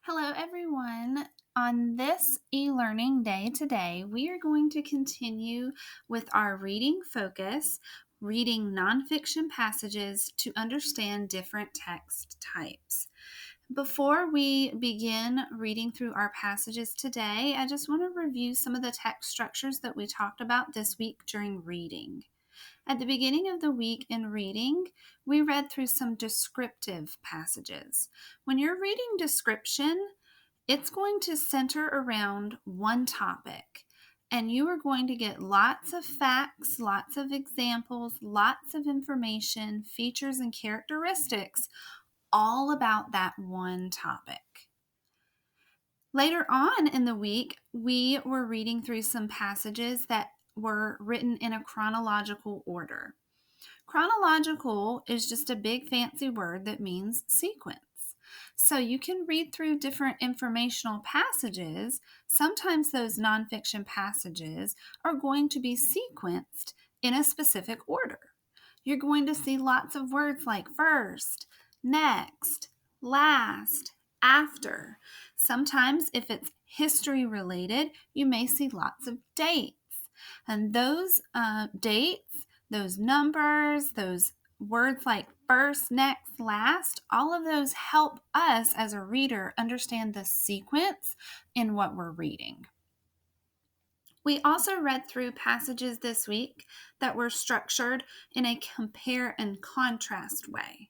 Hello, everyone. On this e-learning day today, we are going to continue with our reading focus, reading nonfiction passages to understand different text types. Before we begin reading through our passages today, I just want to review some of the text structures that we talked about this week during reading. At the beginning of the week in reading, we read through some descriptive passages. When you're reading description, it's going to center around one topic, and you are going to get lots of facts, lots of examples, lots of information, features, and characteristics all about that one topic. Later on in the week, we were reading through some passages that were written in a chronological order. Chronological is just a big fancy word that means sequence. So you can read through different informational passages. Sometimes those nonfiction passages are going to be sequenced in a specific order. You're going to see lots of words like first, next, last, after. Sometimes if it's history related, you may see lots of dates. And those dates, those numbers, those words like first, next, last, all of those help us as a reader understand the sequence in what we're reading. We also read through passages this week that were structured in a compare and contrast way.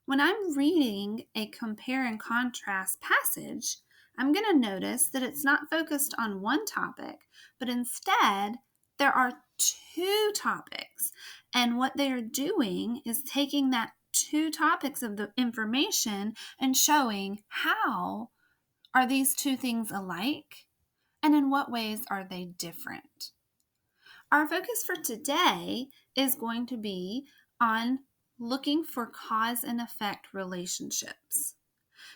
When I'm reading a compare and contrast passage, I'm going to notice that it's not focused on one topic, but instead there are two topics. And what they are doing is taking that two topics of the information and showing how are these two things alike and in what ways are they different. Our focus for today is going to be on looking for cause and effect relationships.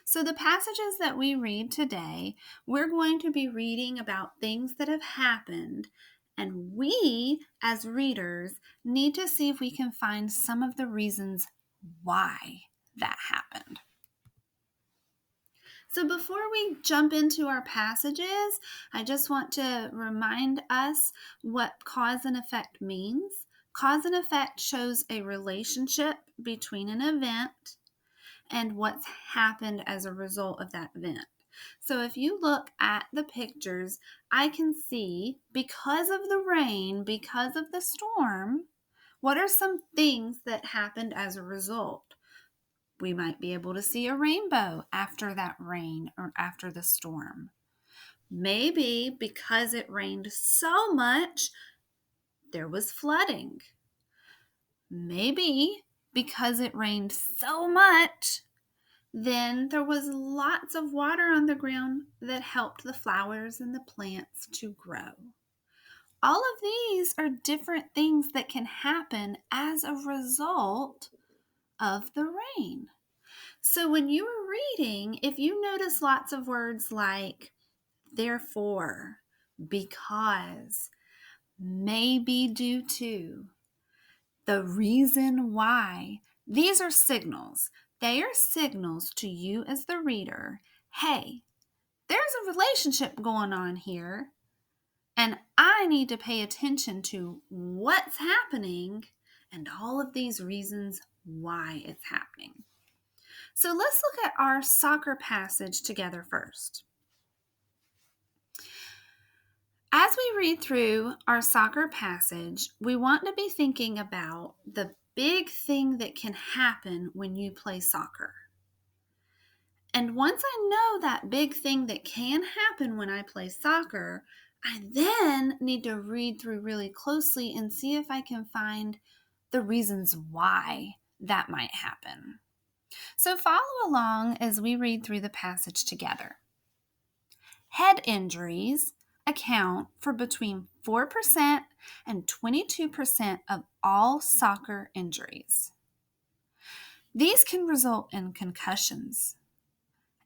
So the passages that we read today, we're going to be reading about things that have happened, and we, as readers, need to see if we can find some of the reasons why that happened. So before we jump into our passages, I just want to remind us what cause and effect means. Cause and effect shows a relationship between an event and what's happened as a result of that event. So if you look at the pictures, I can see because of the rain, because of the storm, what are some things that happened as a result? We might be able to see a rainbow after that rain or after the storm. Maybe because it rained so much, there was flooding. Maybe because it rained so much, then there was lots of water on the ground that helped the flowers and the plants to grow. All of these are different things that can happen as a result of the rain. So when you were reading, if you notice lots of words like therefore, because, maybe due to, the reason why, these are signals. They are signals to you as the reader. Hey, there's a relationship going on here, and I need to pay attention to what's happening and all of these reasons why it's happening. So let's look at our soccer passage together first. As we read through our soccer passage, we want to be thinking about the big thing that can happen when you play soccer. And once I know that big thing that can happen when I play soccer, I then need to read through really closely and see if I can find the reasons why that might happen. So follow along as we read through the passage together. Head injuries account for between 4% and 22% of all soccer injuries. These can result in concussions.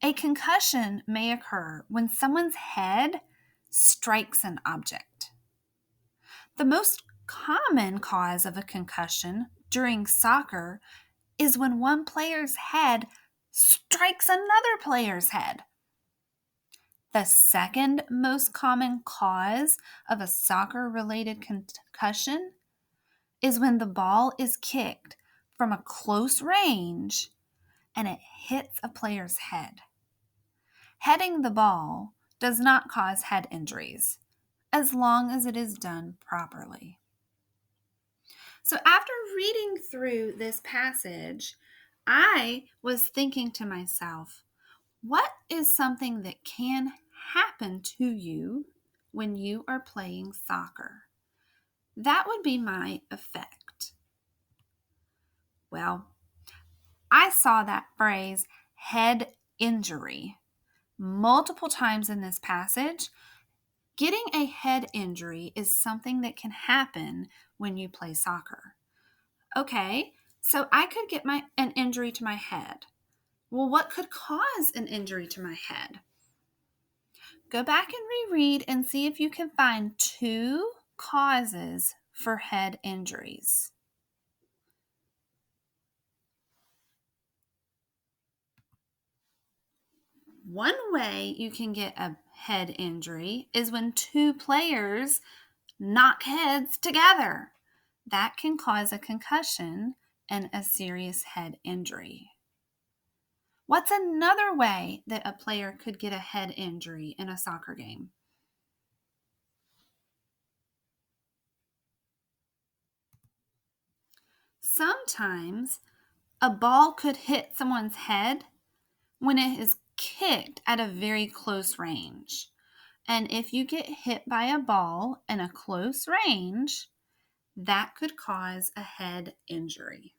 A concussion may occur when someone's head strikes an object. The most common cause of a concussion during soccer is when one player's head strikes another player's head. The second most common cause of a soccer-related concussion is when the ball is kicked from a close range and it hits a player's head. Heading the ball does not cause head injuries as long as it is done properly. So after reading through this passage, I was thinking to myself, what is something that can happen to you when you are playing soccer? That would be my effect. Well, I saw that phrase, head injury, multiple times in this passage. Getting a head injury is something that can happen when you play soccer. Okay, so I could get an injury to my head. Well, what could cause an injury to my head? Go back and reread and see if you can find 2 causes for head injuries. One way you can get a head injury is when 2 players knock heads together. That can cause a concussion and a serious head injury. What's another way that a player could get a head injury in a soccer game? Sometimes a ball could hit someone's head when it is kicked at a very close range. And if you get hit by a ball in a close range, that could cause a head injury.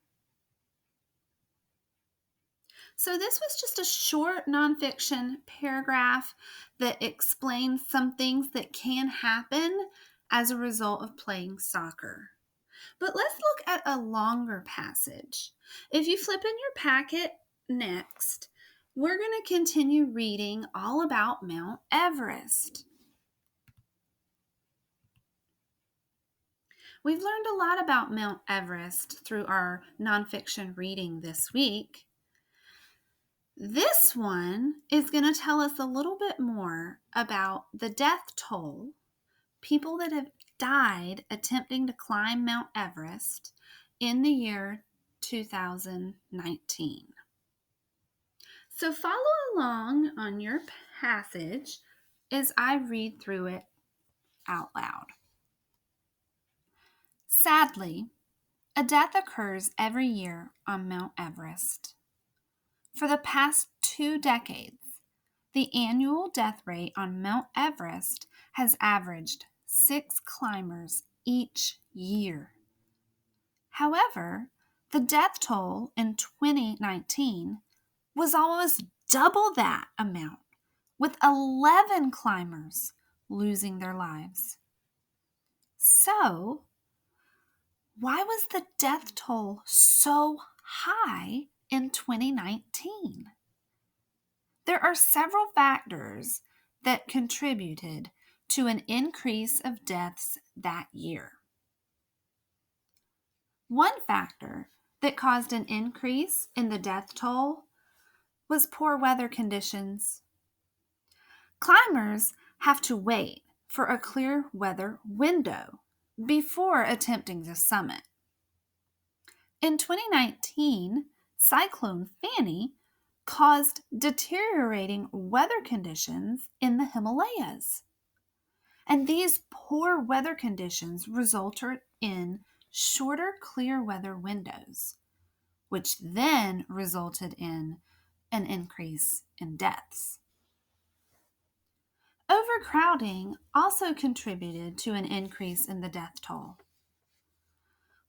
So this was just a short nonfiction paragraph that explains some things that can happen as a result of playing soccer. But let's look at a longer passage. If you flip in your packet next, we're going to continue reading all about Mount Everest. We've learned a lot about Mount Everest through our nonfiction reading this week. This one is going to tell us a little bit more about the death toll, people that have died attempting to climb Mount Everest in the year 2019. So follow along on your passage as I read through it out loud. Sadly, a death occurs every year on Mount Everest. For the past 2 decades, the annual death rate on Mount Everest has averaged 6 climbers each year. However, the death toll in 2019 was almost double that amount, with 11 climbers losing their lives. So, why was the death toll so high in 2019? There are several factors that contributed to an increase of deaths that year. One factor that caused an increase in the death toll was poor weather conditions. Climbers have to wait for a clear weather window before attempting the summit. In 2019, Cyclone Fani caused deteriorating weather conditions in the Himalayas. And these poor weather conditions resulted in shorter clear weather windows, which then resulted in an increase in deaths. Overcrowding also contributed to an increase in the death toll.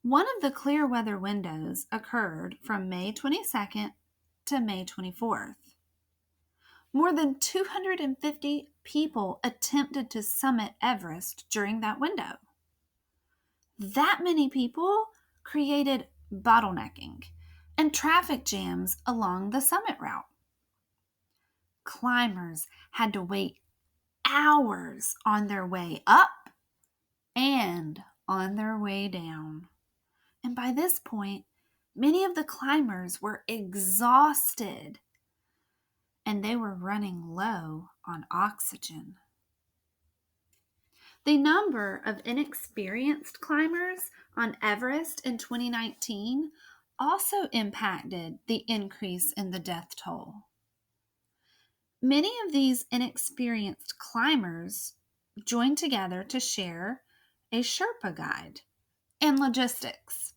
One of the clear weather windows occurred from May 22nd to May 24th. More than 250 people attempted to summit Everest during that window. That many people created bottlenecking and traffic jams along the summit route. Climbers had to wait hours on their way up and on their way down. And by this point, many of the climbers were exhausted and they were running low on oxygen. The number of inexperienced climbers on Everest in 2019 also impacted the increase in the death toll. Many of these inexperienced climbers joined together to share a Sherpa guide and logistics.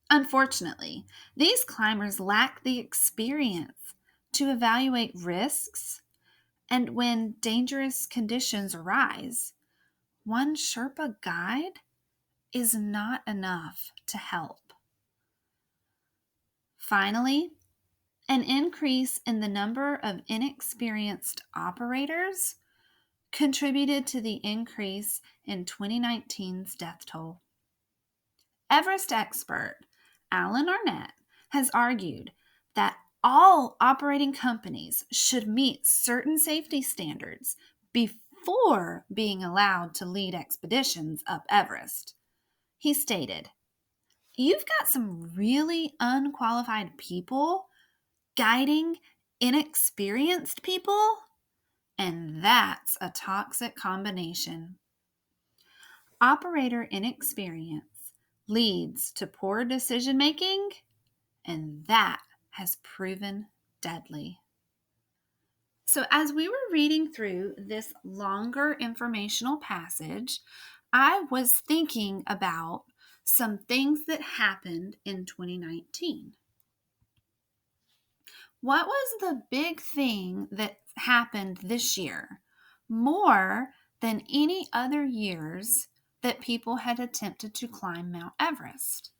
Unfortunately, these climbers lack the experience to evaluate risks, and when dangerous conditions arise, one Sherpa guide is not enough to help. Finally, an increase in the number of inexperienced operators contributed to the increase in 2019's death toll. Everest expert Alan Arnett has argued that all operating companies should meet certain safety standards before being allowed to lead expeditions up Everest. He stated, "You've got some really unqualified people guiding inexperienced people, and that's a toxic combination. Operator inexperience leads to poor decision making, and that has proven deadly." So, as we were reading through this longer informational passage, I was thinking about some things that happened in 2019. What was the big thing that happened this year, more than any other years that people had attempted to climb Mount Everest?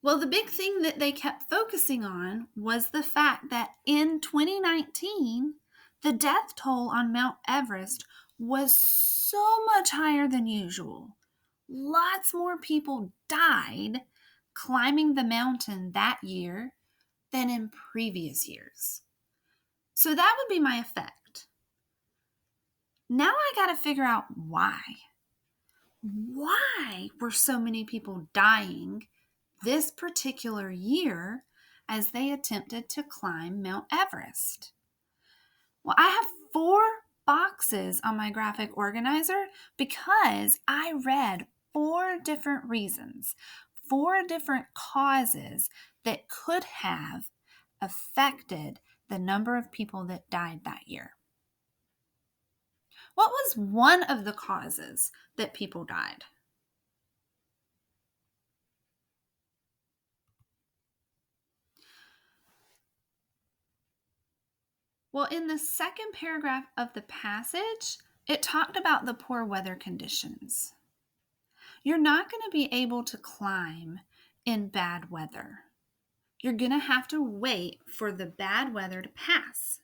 Well, the big thing that they kept focusing on was the fact that in 2019, the death toll on Mount Everest was so much higher than usual. Lots more people died climbing the mountain that year than in previous years. So that would be my effect. Now I got to figure out why. Why were so many people dying this particular year as they attempted to climb Mount Everest? Well, I have 4 boxes on my graphic organizer because I read 4 different reasons, 4 different causes that could have affected the number of people that died that year. What was one of the causes that people died? Well, in the second paragraph of the passage, it talked about the poor weather conditions. You're not going to be able to climb in bad weather. You're going to have to wait for the bad weather to pass.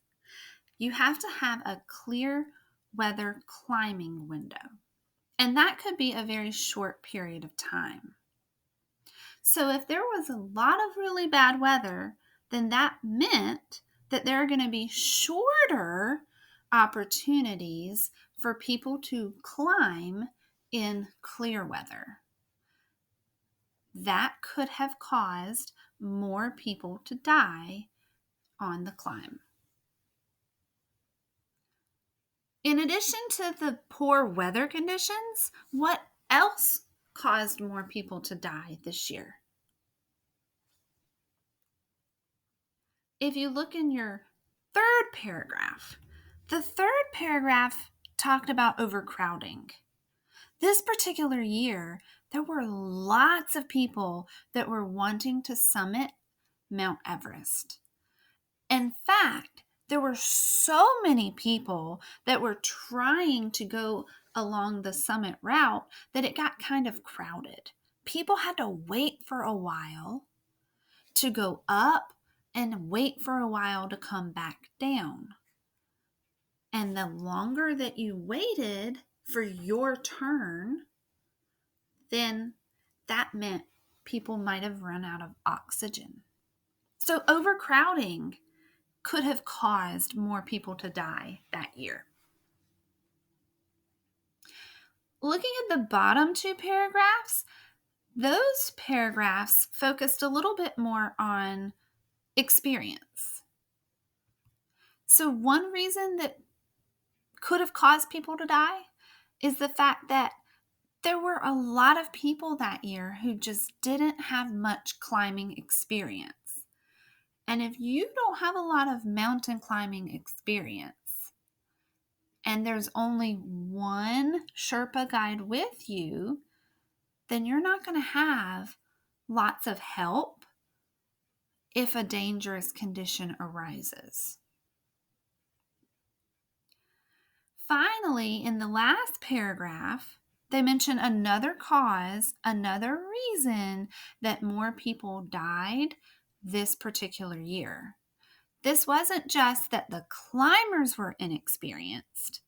You have to have a clear weather climbing window, and that could be a very short period of time. So if there was a lot of really bad weather, then that meant that there are going to be shorter opportunities for people to climb in clear weather. That could have caused more people to die on the climb. In addition to the poor weather conditions, what else caused more people to die this year? If you look in your third paragraph, the third paragraph talked about overcrowding. This particular year, there were lots of people that were wanting to summit Mount Everest. In fact, there were so many people that were trying to go along the summit route that it got kind of crowded. People had to wait for a while to go up and wait for a while to come back down. And the longer that you waited for your turn, then that meant people might have run out of oxygen. So overcrowding could have caused more people to die that year. Looking at the bottom 2 paragraphs, those paragraphs focused a little bit more on experience. So one reason that could have caused people to die is the fact that there were a lot of people that year who just didn't have much climbing experience. And if you don't have a lot of mountain climbing experience, and there's only one Sherpa guide with you, then you're not going to have lots of help if a dangerous condition arises. Finally, in the last paragraph, they mention another cause, another reason that more people died this particular year. This wasn't just that the climbers were inexperienced,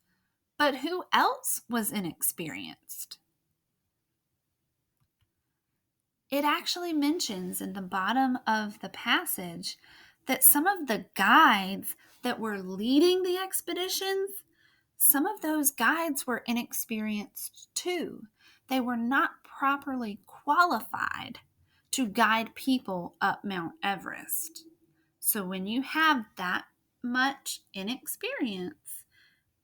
but who else was inexperienced? It actually mentions in the bottom of the passage that some of the guides that were leading the expeditions, some of those guides were inexperienced too. They were not properly qualified to guide people up Mount Everest. So when you have that much inexperience,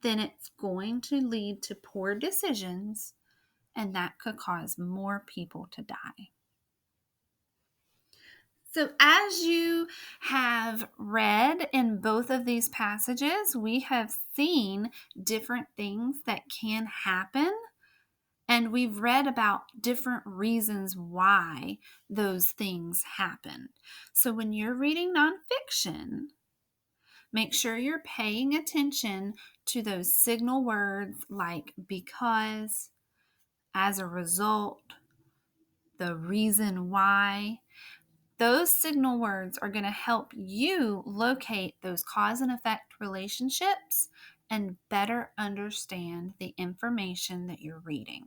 then it's going to lead to poor decisions, and that could cause more people to die. So as you have read in both of these passages, we have seen different things that can happen, and we've read about different reasons why those things happen. So when you're reading nonfiction, make sure you're paying attention to those signal words like because, as a result, the reason why. Those signal words are going to help you locate those cause and effect relationships and better understand the information that you're reading.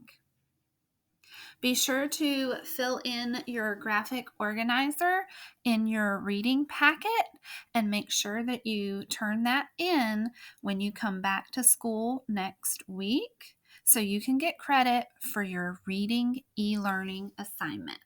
Be sure to fill in your graphic organizer in your reading packet and make sure that you turn that in when you come back to school next week so you can get credit for your reading e-learning assignment.